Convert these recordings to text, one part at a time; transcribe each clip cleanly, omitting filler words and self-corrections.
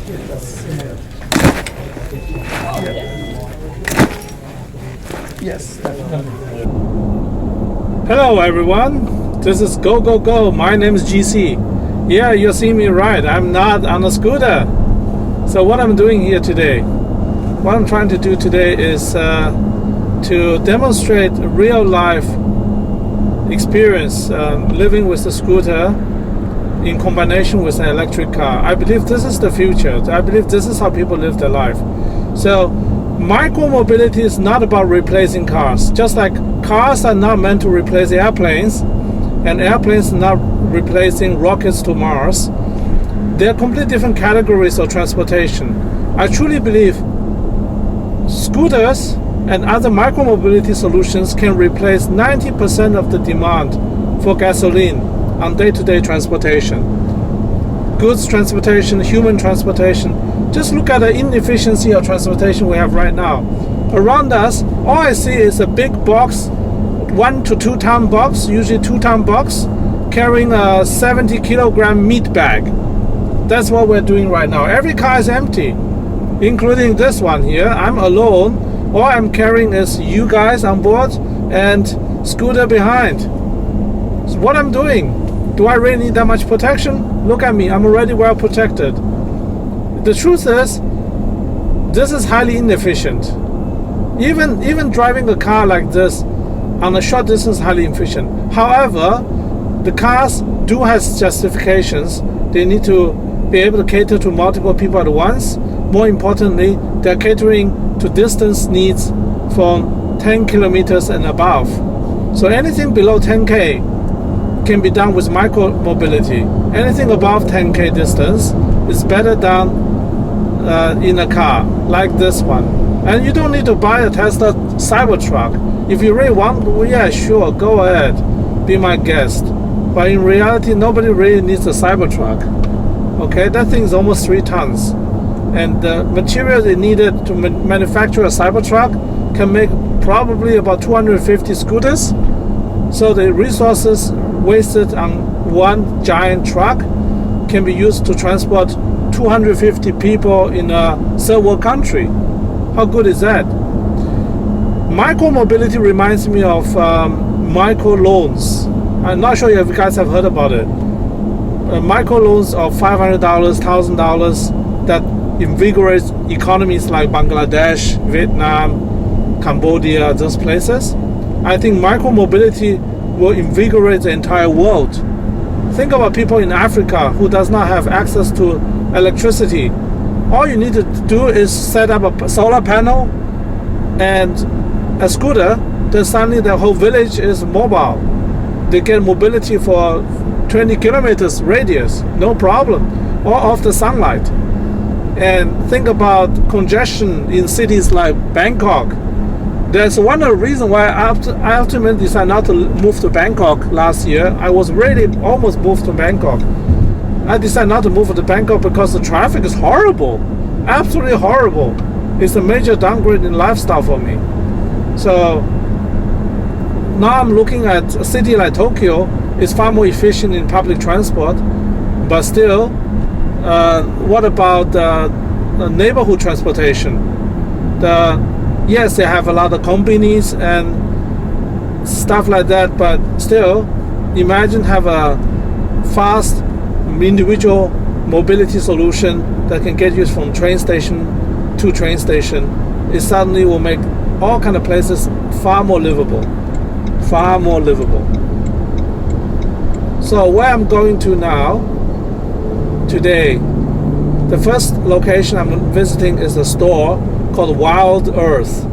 Yes, definitely. Hello everyone, this is GoGoGo. My name is GC. Yeah, you see me right. I'm not on a scooter. So what I'm doing here today, what I'm trying to do today is to demonstrate real life experience living with a scooter in combination with an electric car. I believe this is the future. I believe this is how people live their life. So micromobility is not about replacing cars. Just like cars are not meant to replace airplanes, and airplanes are not replacing rockets to Mars. They're completely different categories of transportation. I truly believe scooters and other micromobility solutions can replace 90% of the demand for gasoline on day-to-day transportation. Goods transportation, human transportation. Just look at the inefficiency of transportation we have right now. Around us, all I see is a big box, 1 to 2 ton box, usually 2 ton box, carrying a 70 kilogram meat bag. That's what we're doing right now. Every car is empty, including this one here. I'm alone. All I'm carrying is you guys on board and scooter behind. So what I'm doing, do I really need that much protection? Look at me, I'm already well protected. The truth is, this is highly inefficient. Even driving a car like this on a short distance is highly efficient. However, the cars do have justifications. They need to be able to cater to multiple people at once. More importantly, they're catering to distance needs from 10 kilometers and above. So anything below 10K can be done with micro mobility. Anything above 10K distance is better done in a car like this one. And you don't need to buy a Tesla Cybertruck. If you really want, well, yeah, sure, go ahead, be my guest. But in reality, nobody really needs a Cybertruck. Okay, that thing is almost 3 tons. And the material they needed to manufacture a Cybertruck can make probably about 250 scooters. So the resources wasted on one giant truck can be used to transport 250 people in a third world country. How good is that? Micromobility reminds me of micro loans. I'm not sure if you guys have heard about it. Micro loans of $500, $1,000 that invigorates economies like Bangladesh, Vietnam, Cambodia, those places. I think micromobility will invigorate the entire world. Think about people in Africa who does not have access to electricity. All you need to do is set up a solar panel and a scooter, then suddenly the whole village is mobile. They get mobility for 20 kilometers radius, no problem, all off the sunlight. And think about congestion in cities like Bangkok. That's one of the reasons why I ultimately decided not to move to Bangkok last year. I was really almost moved to Bangkok. I decided not to move to Bangkok because the traffic is horrible, absolutely horrible. It's a major downgrade in lifestyle for me. So now I'm looking at a city like Tokyo. It's far more efficient in public transport, but still, what about neighborhood transportation? Yes, they have a lot of companies and stuff like that, but still, imagine have a fast individual mobility solution that can get you from train station to train station. It suddenly will make all kind of places far more livable. Far more livable. So where I'm going to now, today, the first location I'm visiting is a store called Wild Earth,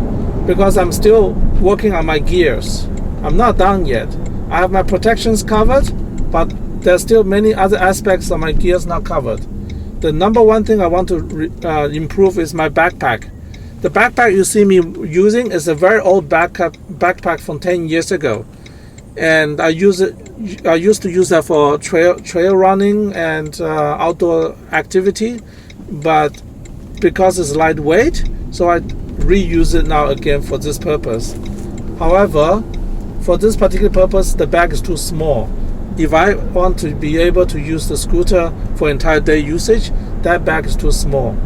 because I'm still working on my gears. I'm not done yet. I have my protections covered, but there's still many other aspects of my gears not covered. The number one thing I want to improve is my backpack. The backpack you see me using is a very old backpack from 10 years ago, and I used to use that for trail running and outdoor activity, but because it's lightweight, so I reuse it now again for this purpose. However, for this particular purpose, the bag is too small. If I want to be able to use the scooter for entire day usage, that bag is too small.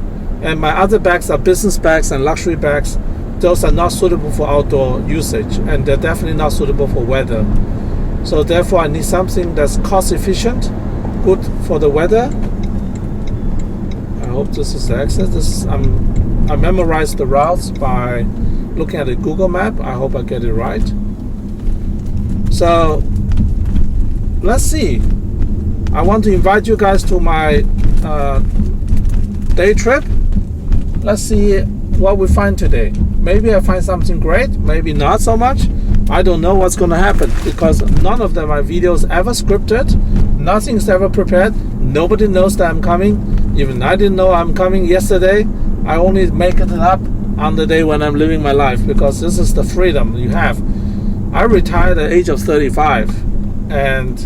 And my other bags are business bags and luxury bags. Those are not suitable for outdoor usage, and they're definitely not suitable for weather. So therefore I need something that's cost efficient, good for the weather. I hope this is the exit. I memorized the routes by looking at the Google map. I hope I get it right. So let's see. I want to invite you guys to my day trip. Let's see what we find today. Maybe I find something great, maybe not so much. I don't know what's going to happen, because none of them are videos ever scripted. Nothing's ever prepared. Nobody knows that I'm coming. Even I didn't know I'm coming yesterday. I only make it up on the day when I'm living my life, because this is the freedom you have. I retired at the age of 35, and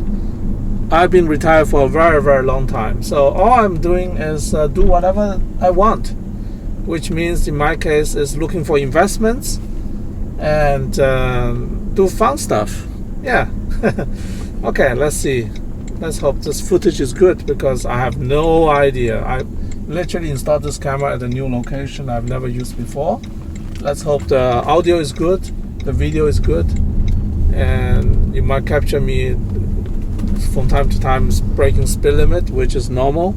I've been retired for a very, very long time. So all I'm doing is do whatever I want, which means in my case is looking for investments and do fun stuff. Yeah. Okay, let's see. Let's hope this footage is good, because I have no idea. I literally installed this camera at a new location I've never used before. Let's hope the audio is good, the video is good, and it might capture me from time to time breaking speed limit, which is normal.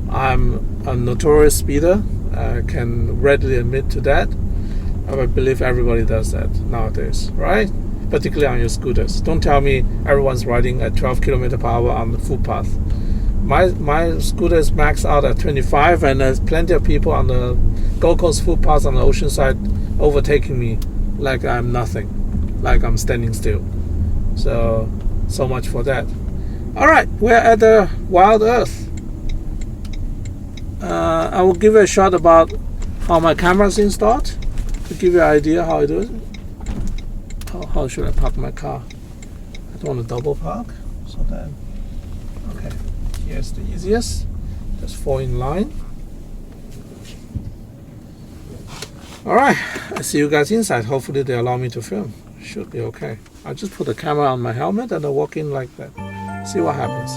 I'm a notorious speeder. I can readily admit to that. I believe everybody does that nowadays, right? Particularly on your scooters. Don't tell me everyone's riding at 12 km/h on the footpath. My scooter is maxed out at 25, and there's plenty of people on the Gold Coast footpaths on the ocean side overtaking me like I'm nothing, like I'm standing still. So much for that. All right, we're at the Wild Earth. I will give you a shot about how my camera is installed to give you an idea how I do it. How should I park my car? I don't want to double park. So then, okay, here's the easiest. Just fall in line. All right, I see you guys inside. Hopefully they allow me to film. Should be okay. I'll just put the camera on my helmet and I'll walk in like that. See what happens.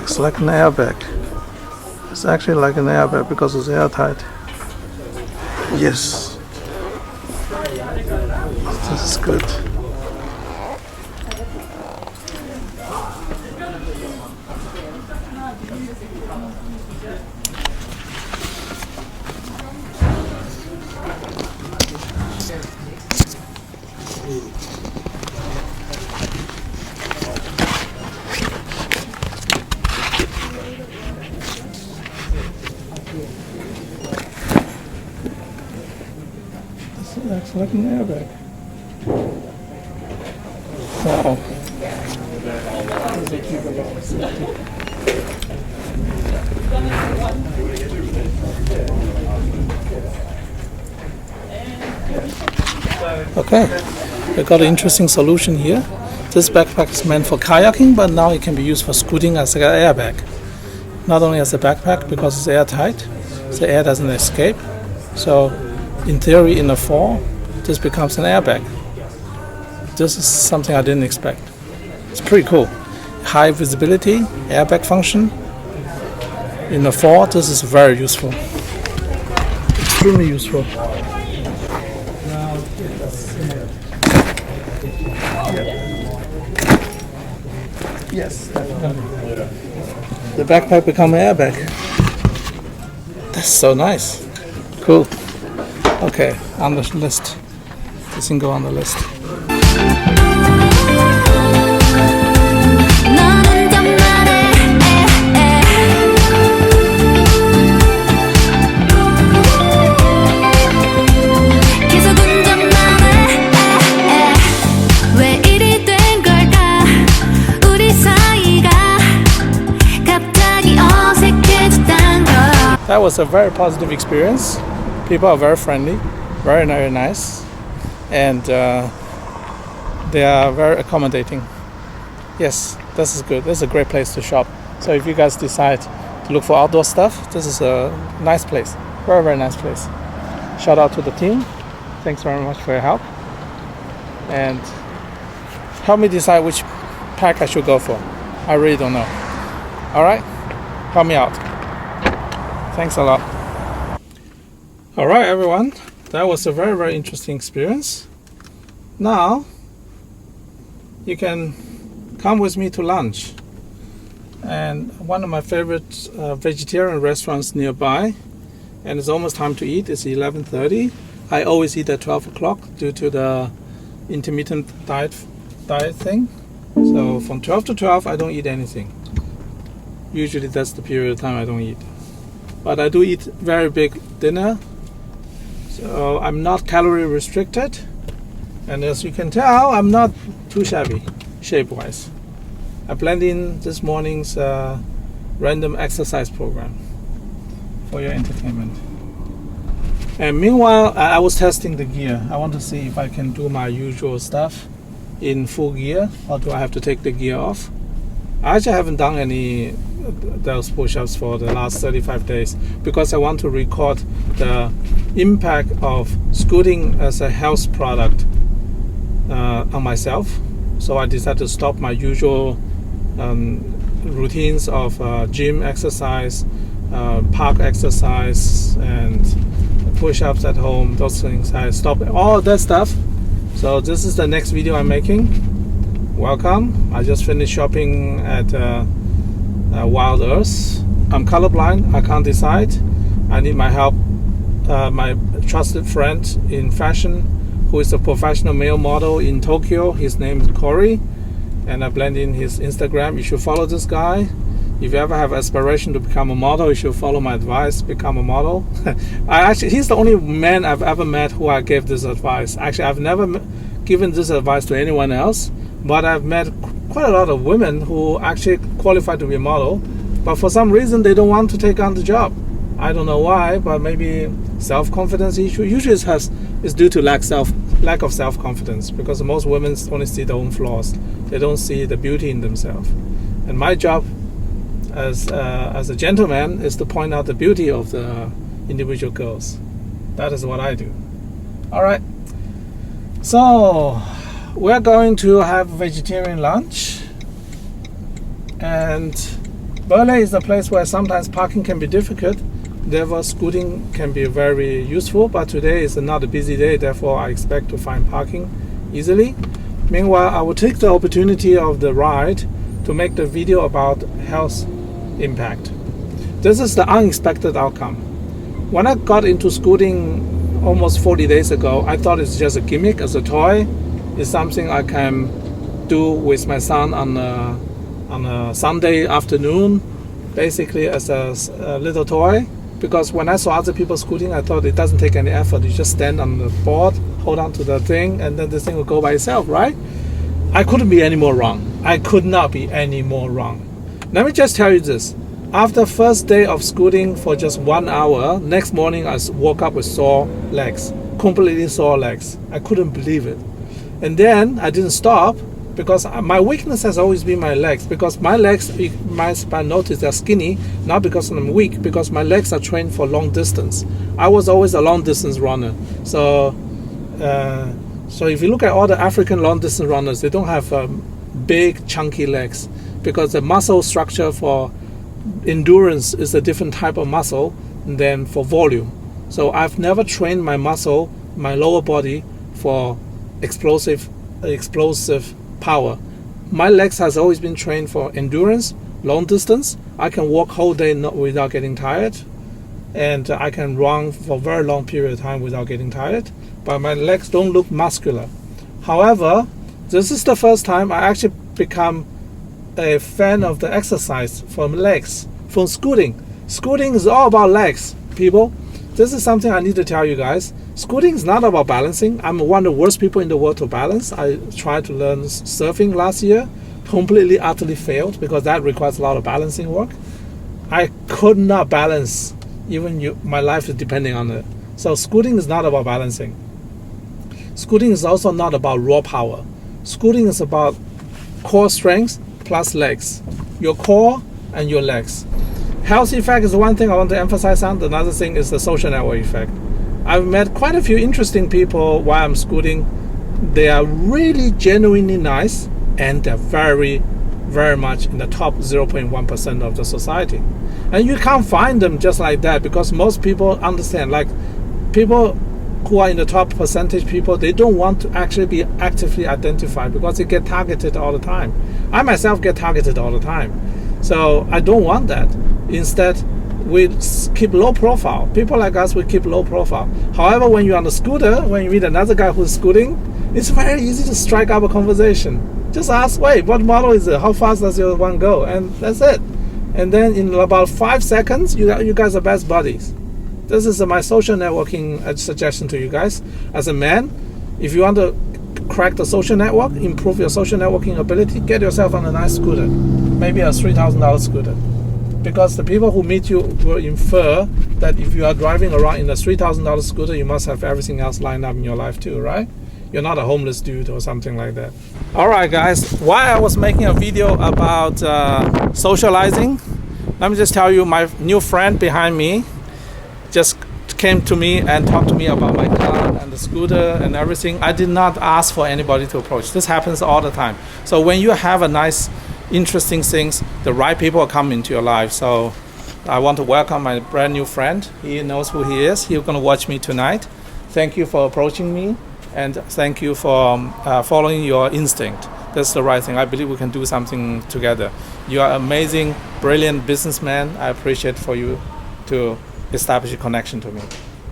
It's like an airbag. It's actually like an airbag because it's airtight. Yes. This is good. That's like an airbag. Wow. Okay, we got an interesting solution here. This backpack is meant for kayaking, but now it can be used for scooting as an airbag. Not only as a backpack because it's airtight, the air doesn't escape. So in theory, in the fall, this becomes an airbag. This is something I didn't expect. It's pretty cool. High visibility, airbag function. In the fall, this is very useful. Extremely useful. Yes. The backpack become an airbag. That's so nice. Cool. Okay, on the list. This can go on the list. That was a very positive experience. People are very friendly, very, very nice, and they are very accommodating. Yes, this is good. This is a great place to shop. So if you guys decide to look for outdoor stuff, this is a nice place. Very, very nice place. Shout out to the team. Thanks very much for your help. And help me decide which pack I should go for. I really don't know. All right? Help me out. Thanks a lot. All right, everyone. That was a very, very interesting experience. Now, you can come with me to lunch. And one of my favorite vegetarian restaurants nearby, and it's almost time to eat. It's 11:30. I always eat at 12 o'clock due to the intermittent diet thing. So from 12 to 12, I don't eat anything. Usually that's the period of time I don't eat. But I do eat very big dinner, so I'm not calorie restricted, and as you can tell, I'm not too shabby shape-wise. I blend in this morning's random exercise program for your entertainment. And meanwhile, I was testing the gear. I want to see if I can do my usual stuff in full gear, or do I have to take the gear off. I actually haven't done any those push-ups for the last 35 days because I want to record the impact of scooting as a health product on myself. So I decided to stop my usual routines of gym exercise, park exercise, and push-ups at home, those things. I stopped all that stuff. So this is the next video I'm making. Welcome. I just finished shopping at Wild Earth. I'm colorblind. I can't decide. I need my help. My trusted friend in fashion, who is a professional male model in Tokyo. His name is Corey, and I blend in his Instagram. You should follow this guy. If you ever have aspiration to become a model, you should follow my advice. Become a model. He's the only man I've ever met who I gave this advice. Actually, I've never given this advice to anyone else. But I've met quite a lot of women who actually qualify to be a model, but for some reason they don't want to take on the job. I don't know why, but maybe self-confidence issue. Usually it's due to lack of self-confidence, because most women only see their own flaws. They don't see the beauty in themselves. And my job as a gentleman is to point out the beauty of the individual girls. That is what I do. All right. So we're going to have vegetarian lunch, and Berlin is a place where sometimes parking can be difficult, therefore scooting can be very useful, but today is not a busy day, therefore I expect to find parking easily. Meanwhile, I will take the opportunity of the ride to make the video about health impact. This is the unexpected outcome. When I got into scooting almost 40 days ago, I thought it's just a gimmick, as a toy. It's something I can do with my son on a Sunday afternoon, basically as a little toy. Because when I saw other people scooting, I thought it doesn't take any effort. You just stand on the board, hold on to the thing, and then the thing will go by itself, right? I couldn't be any more wrong. I could not be any more wrong. Let me just tell you this. After first day of scooting for just 1 hour, next morning I woke up with sore legs, completely sore legs. I couldn't believe it. And then I didn't stop. because my weakness has always been my legs, because my legs, you might notice, they're skinny, not because I'm weak, because my legs are trained for long distance. I was always a long distance runner. So if you look at all the African long distance runners, they don't have big chunky legs, because the muscle structure for endurance is a different type of muscle than for volume. So I've never trained my muscle, my lower body, for explosive power. My legs has always been trained for endurance, long distance. I can walk whole day without getting tired, and I can run for a very long period of time without getting tired, but my legs don't look muscular. However, this is the first time I actually become a fan of the exercise from legs, from scooting. Scooting is all about legs, people. This is something I need to tell you guys. Scooting is not about balancing. I'm one of the worst people in the world to balance. I tried to learn surfing last year, completely, utterly failed, because that requires a lot of balancing work. I could not balance, even my life is depending on it. So scooting is not about balancing. Scooting is also not about raw power. Scooting is about core strength plus legs, your core and your legs. Health effect is one thing I want to emphasize on. Another thing is the social network effect. I've met quite a few interesting people while I'm scooting. They are really genuinely nice, and they're very, very much in the top 0.1% of the society. And you can't find them just like that, because most people understand, like people who are in the top percentage people, they don't want to actually be actively identified, because they get targeted all the time. I myself get targeted all the time. So I don't want that. Instead, we keep low profile. People like us, we keep low profile. However, when you're on the scooter, when you meet another guy who's scooting, it's very easy to strike up a conversation. Just ask, wait, what model is it? How fast does your one go? And that's it. And then in about 5 seconds, you guys are best buddies. This is my social networking suggestion to you guys. As a man, if you want to crack the social network, improve your social networking ability, get yourself on a nice scooter. Maybe a $3,000 scooter. Because the people who meet you will infer that if you are driving around in a $3,000 scooter, you must have everything else lined up in your life too, right? You're not a homeless dude or something like that. Alright guys, while I was making a video about socializing, let me just tell you, my new friend behind me just came to me and talked to me about my car and the scooter and everything. I did not ask for anybody to approach. This happens all the time. So when you have a nice, interesting things, the right people will come into your life. So I want to welcome my brand new friend. He knows who he is. He's going to watch me tonight. Thank you for approaching me, and thank you for following your instinct. That's the right thing. I believe we can do something together. You are amazing, brilliant businessman. I appreciate for you to establish a connection to me.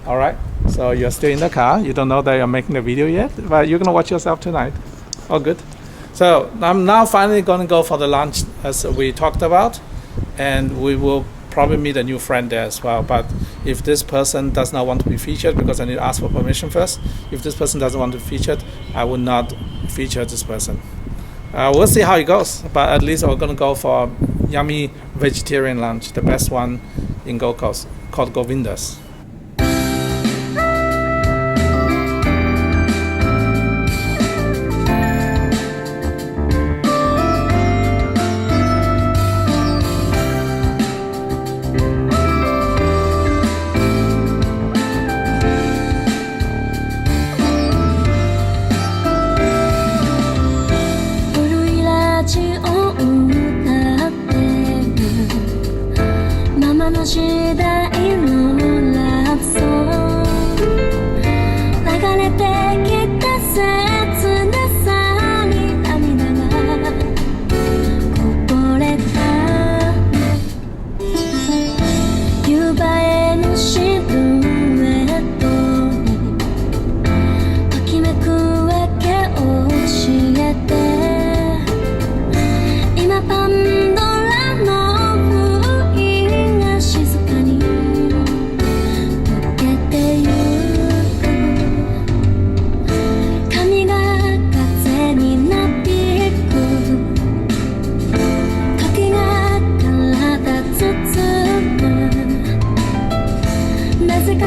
All right, so you're still in the car. You don't know that you're making the video yet, but you're gonna watch yourself tonight. All good. So I'm now finally gonna go for the lunch as we talked about, and we will probably meet a new friend there as well. But if this person does not want to be featured, because I need to ask for permission first, if this person doesn't want to be featured, I will not feature this person. We'll see how it goes, but at least we're gonna go for a yummy vegetarian lunch, the best one in Gold Coast, called Govinda's. Music